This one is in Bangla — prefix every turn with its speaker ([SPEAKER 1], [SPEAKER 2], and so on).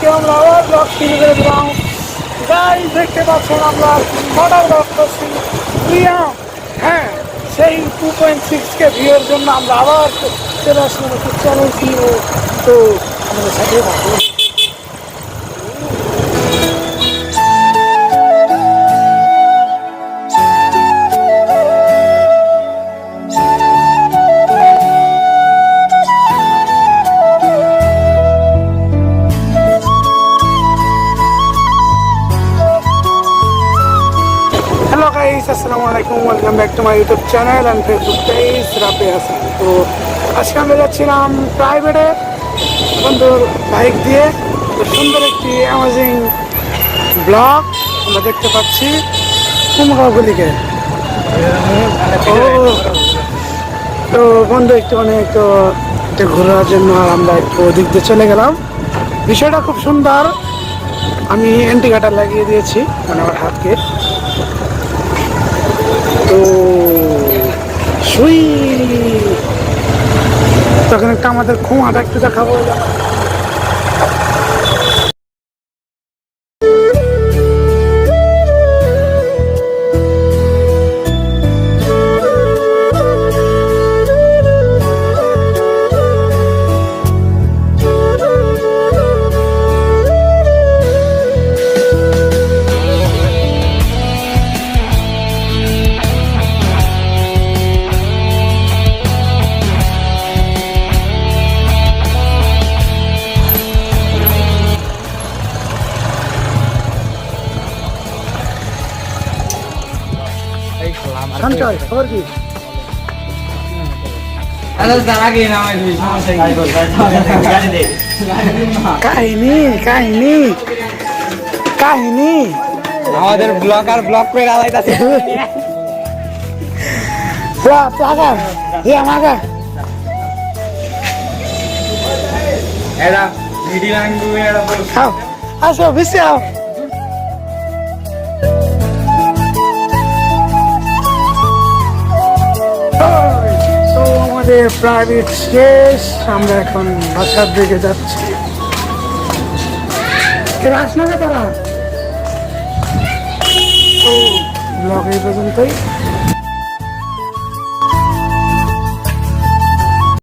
[SPEAKER 1] আজকে আমরা আবার ব্লগ শুরু করে দিলাম। গাই দেখতে পাচ্ছেন আমরা ফটোগ্রাফ করছি প্রিয়া। হ্যাঁ, সেই 2.6K ভিউর জন্য আমরা আবার চলে আসলাম একটু চ্যানেল ভিউ। তো আমাদের সাথে থাকুন। হ্যালো গাইস, আসসালামু আলাইকুম, welcome back to my YouTube channel and Facebook page Rafi Hasan. তো আজকে আমরা যাচ্ছিলাম প্রাইভেটে বন্ধুর বাইক দিয়ে। তো সুন্দর একটি অ্যামাজিং ব্লগ আমরা দেখতে পাচ্ছি কুমগাঁওগুলিকে। তো বন্ধু একটু একটু ঘোরার জন্য আমরা একটু ওদিক দিয়ে চলে গেলাম। বিষয়টা খুব সুন্দর। আমি অ্যান্টিকাটার লাগিয়ে দিয়েছি মানে আমার হাতকে। তো সুই তখন একটা আমাদের খুঁয়াটা একটু দেখাবো। সঞ্চয় খবর কি? কাহিনী কাহিনী কাহিনী
[SPEAKER 2] আমাদের ব্লগার ব্লগ করে আলাইতাছে এরা ভিডিও আনবো এরা
[SPEAKER 1] খাও আসো বেশি আও। তো আমাদের প্রাইভেট শেষ, আমরা এখন বাসার দিকে যাচ্ছি। আস না তারা। তো ব্লগ এই পর্যন্তই।